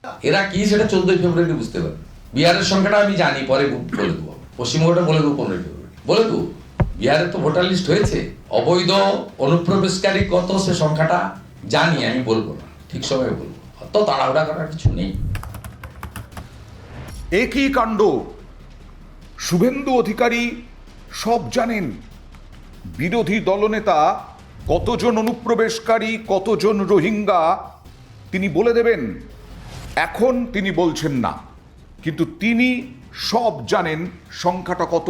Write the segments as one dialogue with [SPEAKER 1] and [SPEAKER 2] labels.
[SPEAKER 1] এরা কি সেটা 14ই ফেব্রুয়ারি বুঝতে পারবে। বিহারের সংখ্যাটা আমি জানি, পরে বলে দেবো। পশ্চিমবঙ্গটা বলে দেবো 15ই ফেব্রুয়ারি, বলে দেবো। বিহারে তো ভোটার লিস্ট হয়েছে, অবৈধ অনুপ্রবেশকারী কত সে সংখ্যাটা জানি, আমি বলবো না, ঠিক সময়ে বলবো। অত তাড়াহুড়া করার কিছু নেই।
[SPEAKER 2] একই কাণ্ড, শুভেন্দু অধিকারী সব জানেন। বিরোধী দলনেতা কতজন অনুপ্রবেশকারী, কতজন রোহিঙ্গা তিনি বলে দেবেন। এখন তিনি বলছেন না, কিন্তু তিনি সব জানেন সংখ্যাটা কত।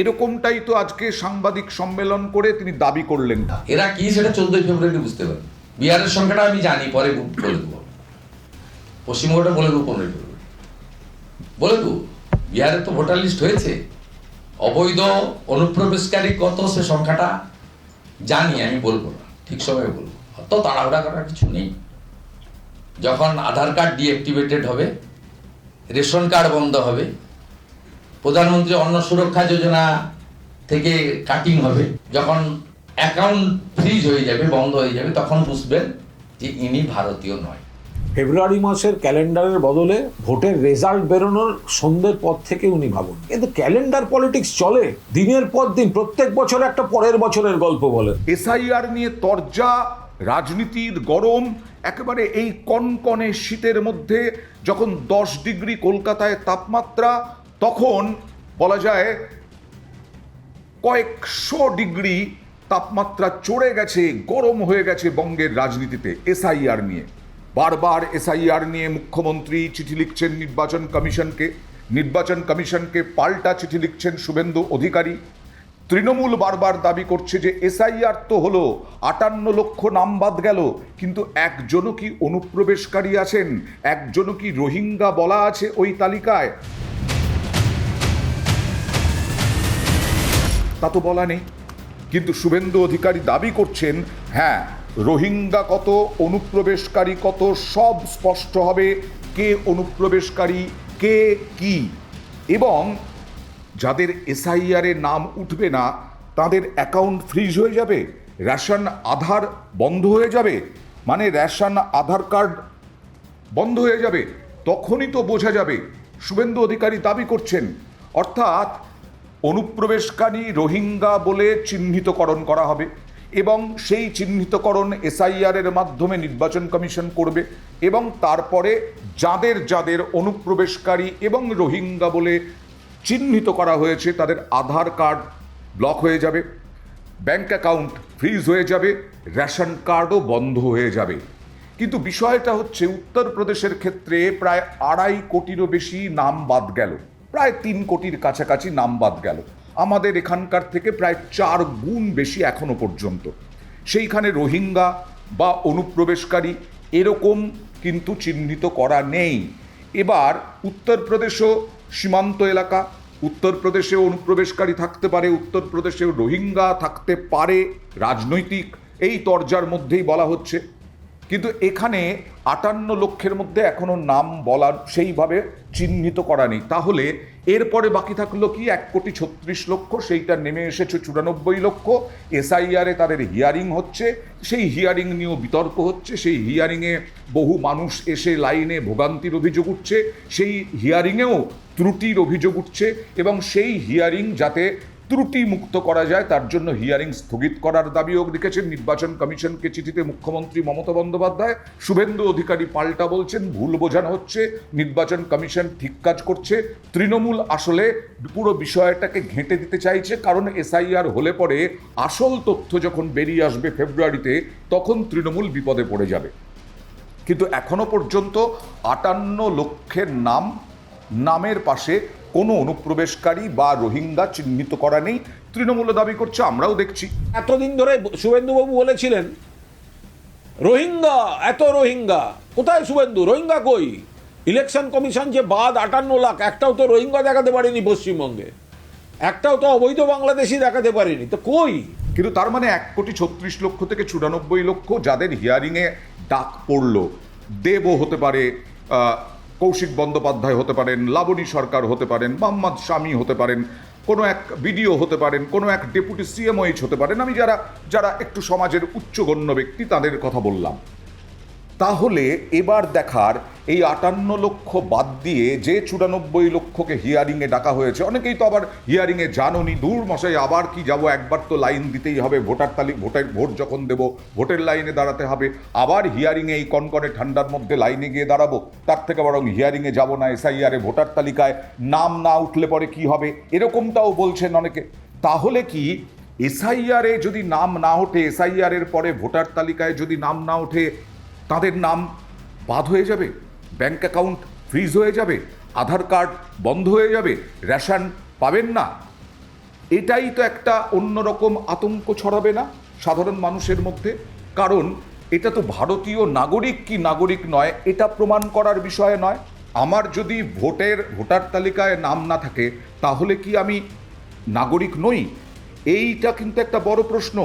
[SPEAKER 2] এরকমটাই তো আজকে সাংবাদিক সম্মেলন করে তিনি দাবি করলেন।
[SPEAKER 1] এরা কি সেটা 14ই ফেব্রুয়ারি বুঝতে পারবে। বিহারের সংখ্যাটা আমি জানি, পরে বলে দেবো। পশ্চিমবঙ্গটা বলে দেবো 15ই ফেব্রুয়ারি, বলে দেবো। বিহারে তো ভোটার লিস্ট হয়েছে, অবৈধ অনুপ্রবেশকারী কত সে সংখ্যাটা জানি, আমি বলবো না, ঠিক সময়ে বলবো। অত তাড়াহুড়া করার কিছু নেই। যখন আধার কার্ড ডিঅ্যাক্টিভেটেড হবে, রেশন কার্ড বন্ধ হবে, প্রধানমন্ত্রী অন্ন সুরক্ষা যোজনা থেকে কাটিং হবে, যখন অ্যাকাউন্ট ফ্রিজ হয়ে যাবে, বন্ধ হয়ে যাবে, তখন বুঝবেন যে ইনি ভারতীয় নয়।
[SPEAKER 3] ফেব্রুয়ারি মাসের ক্যালেন্ডারের বদলে ভোটের রেজাল্ট বেরোনোর সন্ধ্যের পর থেকে উনি ভাবুন। কিন্তু ক্যালেন্ডার পলিটিক্স চলে দিনের পর দিন, প্রত্যেক বছর একটা পরের বছরের গল্প বলে।
[SPEAKER 2] এসআইআর নিয়ে তরজা, রাজনীতির গরম, একেবারে এই কনকনে শীতের মধ্যে যখন 10 ডিগ্রি কলকাতায় তাপমাত্রা, তখন বলা যায় কয়েকশো ডিগ্রি তাপমাত্রা চড়ে গেছে, গরম হয়ে গেছে বঙ্গের রাজনীতিতে এসআইআর নিয়ে। বারবার এসআইআর নিয়ে মুখ্যমন্ত্রী চিঠি লিখছেন নির্বাচন কমিশনকে পাল্টা চিঠি লিখছেন শুভেন্দু অধিকারী। তৃণমূল বারবার দাবি করছে যে এসআইআর তো হলো, 58 লক্ষ নাম বাদ গেল, কিন্তু একজনও কি অনুপ্রবেশকারী আছেন, একজনও কি রোহিঙ্গা বলা আছে ওই তালিকায়? তা তো বলা নেই। কিন্তু শুভেন্দু অধিকারী দাবি করছেন, হ্যাঁ, রোহিঙ্গা কত, অনুপ্রবেশকারী কত, সব স্পষ্ট হবে, কে অনুপ্রবেশকারী, কে কি। এবং যাদের এসআইআরে নাম উঠবে না তাদের অ্যাকাউন্ট ফ্রিজ হয়ে যাবে, রেশন আধার বন্ধ হয়ে যাবে, মানে রেশন আধার কার্ড বন্ধ হয়ে যাবে। তখনই তো বোঝা যাবে। শুভেন্দু অধিকারী দাবি করছেন, অর্থাৎ অনুপ্রবেশকারী রোহিঙ্গা বলে চিহ্নিতকরণ করা হবে এবং সেই চিহ্নিতকরণ এসআইআরের মাধ্যমে নির্বাচন কমিশন করবে এবং তারপরে যাদের যাদের অনুপ্রবেশকারী এবং রোহিঙ্গা বলে চিহ্নিত করা হয়েছে তাদের আধার কার্ড ব্লক হয়ে যাবে, ব্যাংক অ্যাকাউন্ট ফ্রিজ হয়ে যাবে, রেশন কার্ডও বন্ধ হয়ে যাবে। কিন্তু বিষয়টা হচ্ছে উত্তরপ্রদেশের ক্ষেত্রে প্রায় 2.5 কোটিরও বেশি নাম বাদ গেল, প্রায় 3 কোটির কাছাকাছি নাম বাদ গেল। আমাদের এখানকার থেকে প্রায় 4 গুণ বেশি এখনো পর্যন্ত। সেইখানে রোহিঙ্গা বা অনুপ্রবেশকারী এরকম কিন্তু চিহ্নিত করা নেই। এবার উত্তরপ্রদেশও সীমান্ত এলাকা, উত্তরপ্রদেশে অনুপ্রবেশকারী থাকতে পারে, উত্তরপ্রদেশেও রোহিঙ্গা থাকতে পারে, রাজনৈতিক এই তরজার মধ্যেই বলা হচ্ছে। কিন্তু এখানে 58 লক্ষের মধ্যে এখনো নাম বলা সেইভাবে চিহ্নিত করা নেই। তাহলে এরপরে বাকি থাকলো কি 1,36,00,000, সেইটা নেমে এসেছে 94 লক্ষ। এসআইআরে তাদের হিয়ারিং হচ্ছে, সেই হিয়ারিং নিয়েও বিতর্ক হচ্ছে, সেই হিয়ারিংয়ে বহু মানুষ এসে লাইনে ভোগান্তির অভিযোগ উঠছে, সেই হিয়ারিংয়েও ত্রুটির অভিযোগ উঠছে এবং সেই হিয়ারিং যাতে ত্রুটি মুক্ত করা যায় তার জন্য হিয়ারিং স্থগিত করার দাবিও রেখেছেন নির্বাচন কমিশনকে চিঠিতে মুখ্যমন্ত্রী মমতা বন্দ্যোপাধ্যায়। শুভেন্দু অধিকারী পাল্টা বলছেন ভুল বোঝানো হচ্ছে, নির্বাচন কমিশন ঠিক কাজ করছে। তৃণমূল আসলে পুরো বিষয়টাকে ঘেঁটে দিতে চাইছে, কারণ এসআইআর হলে পরে আসল তথ্য যখন বেরিয়ে আসবে ফেব্রুয়ারিতে তখন তৃণমূল বিপদে পড়ে যাবে। কিন্তু এখনো পর্যন্ত 58 লক্ষের নামের পাশে কোনো অনুপ্রবেশকারী বা রোহিঙ্গা চিহ্নিত করা নেই। তৃণমূল দাবি করছে, আমরাও দেখছি।
[SPEAKER 3] এতদিন ধরে শুভেন্দুবাবু বলেছিলেন রোহিঙ্গা, এত রোহিঙ্গা কোথায়? শুভেন্দু, রোহিঙ্গা কই? ইলেকশন কমিশন যে বাদ 58 লাখ, একটাও তো রোহিঙ্গা দেখাতে পারেনি পশ্চিমবঙ্গে, একটাও তো অবৈধ বাংলাদেশি দেখাতে পারেনি, তো কই?
[SPEAKER 2] কিন্তু তার মানে 1,36,00,000 থেকে 94 লক্ষ যাদের হিয়ারিংয়ে ডাক পড়ল, দেবও হতে পারে, কৌশিক বন্দ্যোপাধ্যায় হতে পারেন, লাবণী সরকার হতে পারেন, মোহাম্মদ শামী হতে পারেন, কোনো এক বিডিও হতে পারেন, কোনো এক ডেপুটি সিএমওএইচ হতে পারেন। আমি যারা একটু সমাজের উচ্চগণ্য ব্যক্তি তাদের কথা বললাম। তাহলে এবার দেখার এই 58 লক্ষ বাদ দিয়ে যে 94 লক্ষকে হিয়ারিংয়ে ডাকা হয়েছে, অনেকেই তো আবার হিয়ারিংয়ে জানোনি, দূর মশাই আবার কি যাব, একবার তো লাইন দিতেই হবে, ভোট যখন দেব ভোটের লাইনে দাঁড়াতে হবে, আবার হিয়ারিংয়ে এই কনকনে ঠান্ডার মধ্যে লাইনে গিয়ে দাঁড়াবো, তার থেকে বরং হিয়ারিংয়ে যাব না, এসআইআরে ভোটার তালিকায় নাম না উঠলে পরে কি হবে, এরকমটাও বলছেন অনেকে। তাহলে কি এসআইআরে যদি নাম না ওঠে, এসআইআরের পরে ভোটার তালিকায় যদি নাম না ওঠে, তাদের নাম বাদ হয়ে যাবে, ব্যাংক অ্যাকাউন্ট ফ্রিজ হয়ে যাবে, আধার কার্ড বন্ধ হয়ে যাবে, রেশন পাবেন না? এটাই তো একটা অন্যরকম আতঙ্ক ছড়াবে না সাধারণ মানুষের মধ্যে? কারণ এটা তো ভারতীয় নাগরিক কি নাগরিক নয় এটা প্রমাণ করার বিষয় নয়। আমার যদি ভোটার তালিকায় নাম না থাকে তাহলে কি আমি নাগরিক নই? এইটা কিন্তু একটা বড় প্রশ্ন।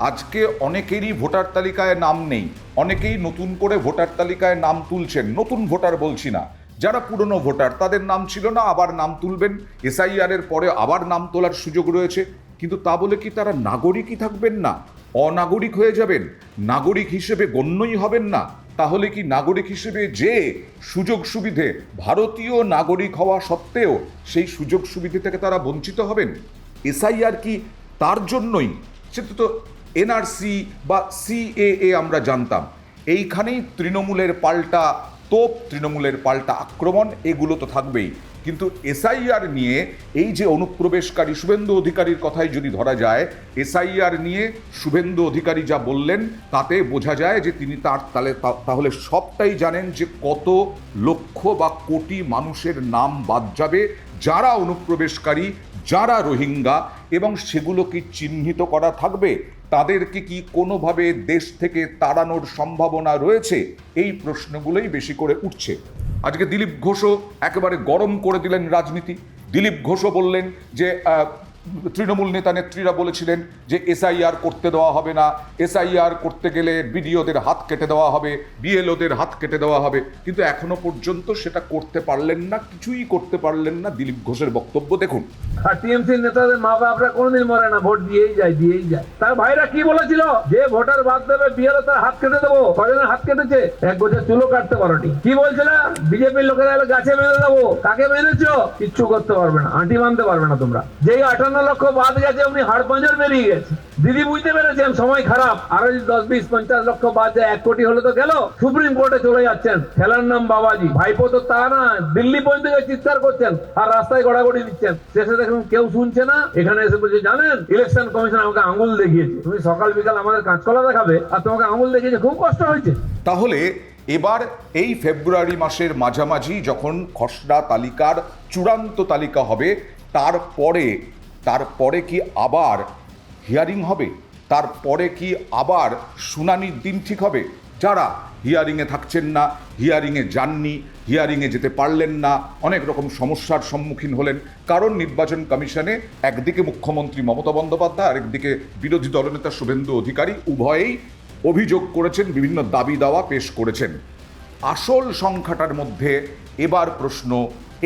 [SPEAKER 2] আজকে অনেকেরই ভোটার তালিকায় নাম নেই, অনেকেই নতুন করে ভোটার তালিকায় নাম তুলছেন, নতুন ভোটার বলছি না, যারা পুরনো ভোটার তাদের নাম ছিল না আবার নাম তুলবেন, এসআইআরের পরে আবার নাম তোলার সুযোগ রয়েছে, কিন্তু তা বলে কি তারা নাগরিকই থাকবেন না, অনাগরিক হয়ে যাবেন, নাগরিক হিসেবে গণ্যই হবেন না? তাহলে কি নাগরিক হিসেবে যে সুযোগ সুবিধে, ভারতীয় নাগরিক হওয়া সত্ত্বেও সেই সুযোগ সুবিধে থেকে তারা বঞ্চিত হবেন? এসআইআর কি তার জন্যই? সেটা তো এনআরসি বা সিএএ আমরা জানতাম, এইখানেই তৃণমূলের পাল্টা তোপ, তৃণমূলের পাল্টা আক্রমণ, এগুলো তো থাকবেই। কিন্তু এসআইআর নিয়ে এই যে অনুপ্রবেশকারী শুভেন্দু অধিকারীর কথাই যদি ধরা যায়, এসআইআর নিয়ে শুভেন্দু অধিকারী যা বললেন তাতে বোঝা যায় যে তিনি তাহলে সবটাই জানেন যে কত লক্ষ বা কোটি মানুষের নাম বাদ যাবে যারা অনুপ্রবেশকারী, যারা রোহিঙ্গা, এবং সেগুলো কি চিহ্নিত করা থাকবে? তাদেরকে কি কোনোভাবে দেশ থেকে তাড়ানোর সম্ভাবনা রয়েছে? এই প্রশ্নগুলোই বেশি করে উঠছে। আজকে দিলীপ ঘোষও একেবারে গরম করে দিলেন রাজনীতি। দিলীপ ঘোষও বললেন যে তৃণমূল নেতা নেত্রীরা বলেছিলেন যে এসআইআর করতে দেওয়া হবে না, এসআইআর করতে গেলে বিডিওদের হাত কেটে দেওয়া হবে, বিএলওদের হাত কেটে দেওয়া হবে, কিন্তু এখনো পর্যন্ত সেটা করতে পারলেন না, কিছুই করতে পারলেন না। দিলীপ ঘোষের বক্তব্য দেখুন।
[SPEAKER 4] টিএমসি নেতাদের মা বাপরা কোনোদিন মরে না, ভোট দিয়েই যায়। তার ভাইরা কি বলেছিল? যে ভোটার বাদ দেবে বিএলও তার হাত কেটে দেবো। কয়জনের হাত কেটেছে? এক গোছা চুলো কাটতে পারোনি। কি বলছিল? বিজেপির লোকেরা এলে গাছে বেঁধে দেবো। কাকে বেঁধেছো? কিচ্ছু করতে পারবে না, আঁটি বাঁধতে পারবে না তোমরা। যেই 58 লক্ষ বাদ গেছে অমনি হাড় পাঁজর বেরিয়ে গেছে। দিদি বুঝতে পেরেছেন সময় খারাপ, আরো যদি 10, 20, 50 লক্ষ বাদ যায় 1 কোটি হলে তো গেল। সুপ্রিম কোর্টে চলে যাচ্ছেন, খেলার নাম বাবাজি। ভাইপো তো তা না, দিল্লি পর্যন্ত চিৎকার করছেন আর রাস্তায় গড়াগড়ি দিচ্ছেন। শেষে দেখুন কেউ শুনছে না, এখানে এসে বলছে জানেন ইলেকশন কমিশন আমাকে আঙুল দেখিয়েছে। তুমি সকাল বিকাল আমাদের কাঁচকলা দেখাবে আর তোমাকে আঙুল দেখিয়েছে, খুব কষ্ট হয়েছে।
[SPEAKER 2] তাহলে এবার এই ফেব্রুয়ারি মাসের মাঝামাঝি যখন খসড়া তালিকার চূড়ান্ত তালিকা হবে, তারপরে কি আবার হিয়ারিং হবে? তারপরে কি আবার শুনানির দিন ঠিক হবে? যারা হিয়ারিংয়ে থাকছেন না, হিয়ারিংয়ে যাননি, হিয়ারিংয়ে যেতে পারলেন না, অনেক রকম সমস্যার সম্মুখীন হলেন, কারণ নির্বাচন কমিশনে একদিকে মুখ্যমন্ত্রী মমতা বন্দ্যোপাধ্যায়, আরেকদিকে বিরোধী দলনেতা শুভেন্দু অধিকারী উভয়েই অভিযোগ করেছেন, বিভিন্ন দাবি দাওয়া পেশ করেছেন। আসল সংখ্যাটার মধ্যে এবার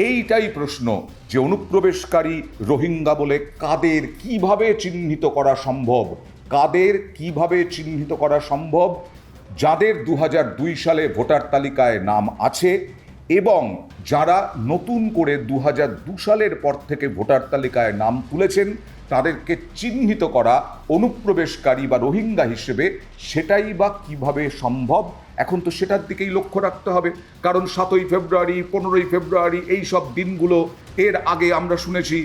[SPEAKER 2] এইটাই প্রশ্ন যে অনুপ্রবেশকারী রোহিঙ্গা বলে কাদের কিভাবে চিহ্নিত করা সম্ভব? যাদের 2002 সালে ভোটার তালিকায় নাম আছে এবং যারা নতুন করে 2002 সালের পর থেকে ভোটার তালিকায় নাম তুলেছেন, তাদেরকে চিহ্নিত করা অনুপ্রবেশকারী বা রোহিঙ্গা হিসেবে, সেটাই বা কিভাবে সম্ভব? এখন তো সেটার দিকেই লক্ষ্য রাখতে হবে, কারণ 7ই ফেব্রুয়ারি, 15ই ফেব্রুয়ারি এই সব দিনগুলো, এর আগে আমরা শুনেছি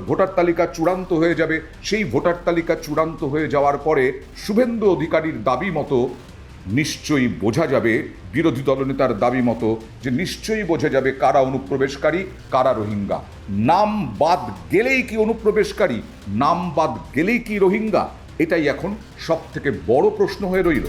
[SPEAKER 2] ভোটার তালিকা চূড়ান্ত হয়ে যাবে। সেই ভোটার তালিকা চূড়ান্ত হয়ে যাওয়ার পরে শুভেন্দু অধিকারীর দাবি মতো নিশ্চয়ই বোঝা যাবে, বিরোধী দলনেতার দাবি মতো যে নিশ্চয়ই বোঝা যাবে কারা অনুপ্রবেশকারী, কারা রোহিঙ্গা। নাম বাদ গেলেই কি অনুপ্রবেশকারী, নাম বাদ গেলেই কি রোহিঙ্গা? এটাই এখন সব থেকে বড় প্রশ্ন হয়ে রইল।